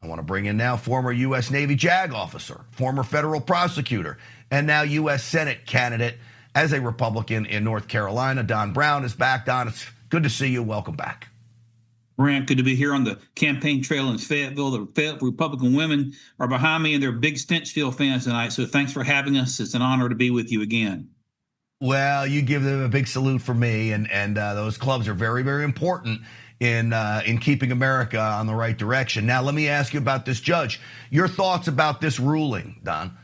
I want to bring in now former U.S. Navy JAG officer, former federal prosecutor, and now U.S. Senate candidate as a Republican in North Carolina. Don Brown is back. Don, it's good to see you. Welcome back. Grant, good to be here on the campaign trail in Fayetteville. The Fayetteville Republican Women are behind me, and they're big Stinchfield fans tonight. So thanks for having us. It's an honor to be with you again. Well, you give them a big salute for me, and those clubs are very, very important in keeping America on the right direction. Now, let me ask you about this judge. Your thoughts about this ruling, Don?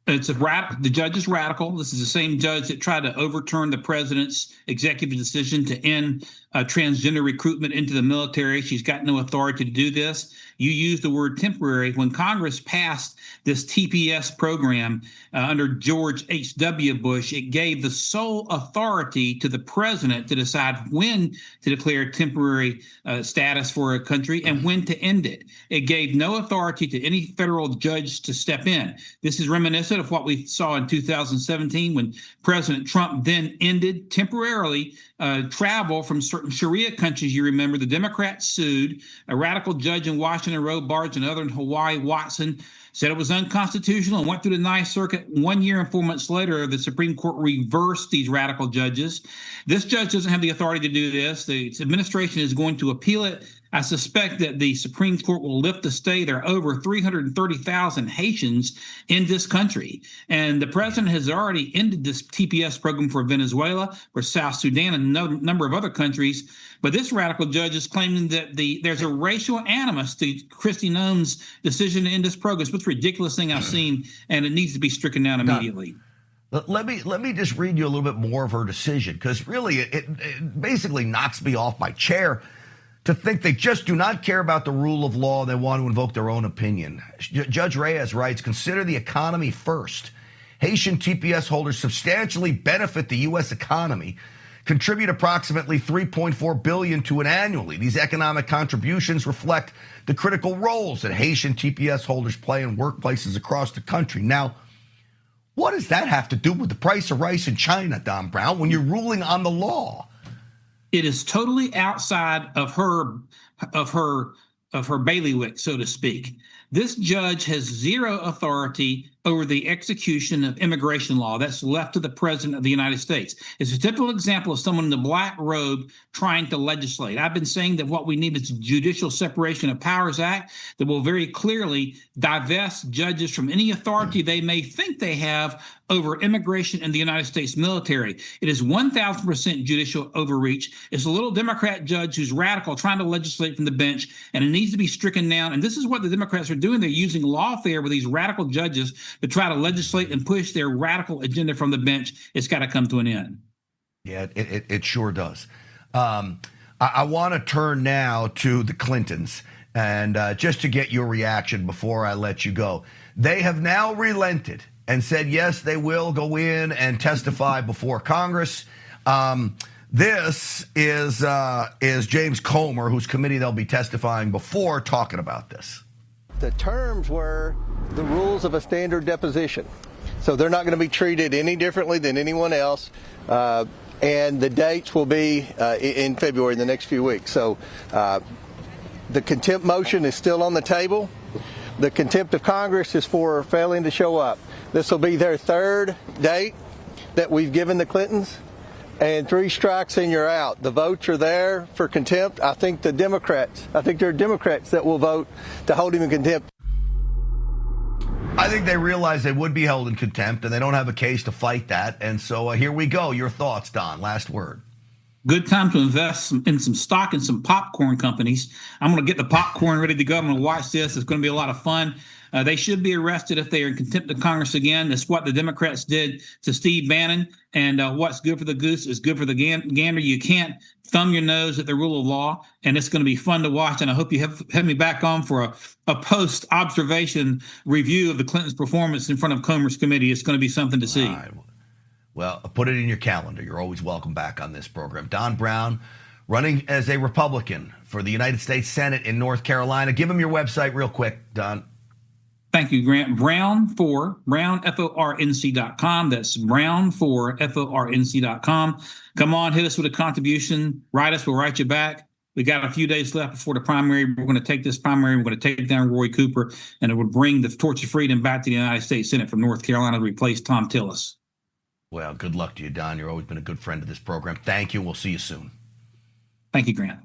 The judge is radical. This is the same judge that tried to overturn the president's executive decision to end transgender recruitment into the military. She's got no authority to do this. You used the word temporary. When Congress passed this TPS program under George H.W. Bush, it gave the sole authority to the president to decide when to declare temporary status for a country and when to end it. It gave no authority to any federal judge to step in. This is reminiscent of what we saw in 2017 when President Trump then ended temporarily travel from certain Sharia countries. You remember the Democrats sued. A radical judge in Washington, Robards, and other in Hawaii, Watson, said it was unconstitutional and went through the Ninth Circuit. 1 year and 4 months later, the Supreme Court reversed these radical judges. This judge doesn't have the authority to do this. The administration is going to appeal it. I suspect that the Supreme Court will lift the stay. There are over 330,000 Haitians in this country. And the president has already ended this TPS program for Venezuela, for South Sudan, and a number of other countries. But this radical judge is claiming that there's a racial animus to Kristi Noem's decision to end this program. It's the most ridiculous thing I've seen, and it needs to be stricken down immediately. Let me just read you a little bit more of her decision, because really it basically knocks me off my chair to think they just do not care about the rule of law. They want to invoke their own opinion. Judge Reyes writes, consider the economy first. Haitian TPS holders substantially benefit the U.S. economy, contribute approximately $3.4 billion to it annually. These economic contributions reflect the critical roles that Haitian TPS holders play in workplaces across the country. Now, what does that have to do with the price of rice in China, Don Brown, when you're ruling on the law? It is totally outside of her bailiwick, so to speak. This judge has zero authority over the execution of immigration law. That's left to the president of the United States. It's a typical example of someone in the black robe trying to legislate. I've been saying that what we need is a Judicial Separation of Powers Act that will very clearly divest judges from any authority they may think they have over immigration in the United States military. It is 1,000% judicial overreach. It's a little Democrat judge who's radical trying to legislate from the bench, and it needs to be stricken down. And this is what the Democrats are doing. They're using lawfare with these radical judges to try to legislate and push their radical agenda from the bench. It's got to come to an end. Yeah, it sure does. I want to turn now to the Clintons, and just to get your reaction before I let you go. They have now relented and said, yes, they will go in and testify before Congress. This is James Comer, whose committee they'll be testifying before, talking about this. The terms were the rules of a standard deposition. So they're not going to be treated any differently than anyone else. And the dates will be in February, in the next few weeks. So the contempt motion is still on the table. The contempt of Congress is for failing to show up. This will be their third date that we've given the Clintons. And 3 strikes and you're out. The votes are there for contempt. I think there are Democrats that will vote to hold him in contempt. I think they realize they would be held in contempt, and they don't have a case to fight that. And so here we go. Your thoughts, Don. Last word. Good time to invest in some stock in some popcorn companies. I'm going to get the popcorn ready to go. I'm going to watch this. It's going to be a lot of fun. They should be arrested if they are in contempt of Congress again. That's what the Democrats did to Steve Bannon. And what's good for the goose is good for the gander. You can't thumb your nose at the rule of law, and it's going to be fun to watch. And I hope you have me back on for a post-observation review of the Clintons' performance in front of Comer's committee. It's going to be something to see. Right. Well, put it in your calendar. You're always welcome back on this program. Don Brown, running as a Republican for the United States Senate in North Carolina. Give him your website real quick, Don. Thank you, Grant. brownfornc.com. That's brownfornc.com. Come on, hit us with a contribution. Write us. We'll write you back. We got a few days left before the primary. We're going to take this primary. We're going to take down Roy Cooper, and it would bring the torch of freedom back to the United States Senate from North Carolina to replace Tom Tillis. Well, good luck to you, Don. You've always been a good friend of this program. Thank you. We'll see you soon. Thank you, Grant.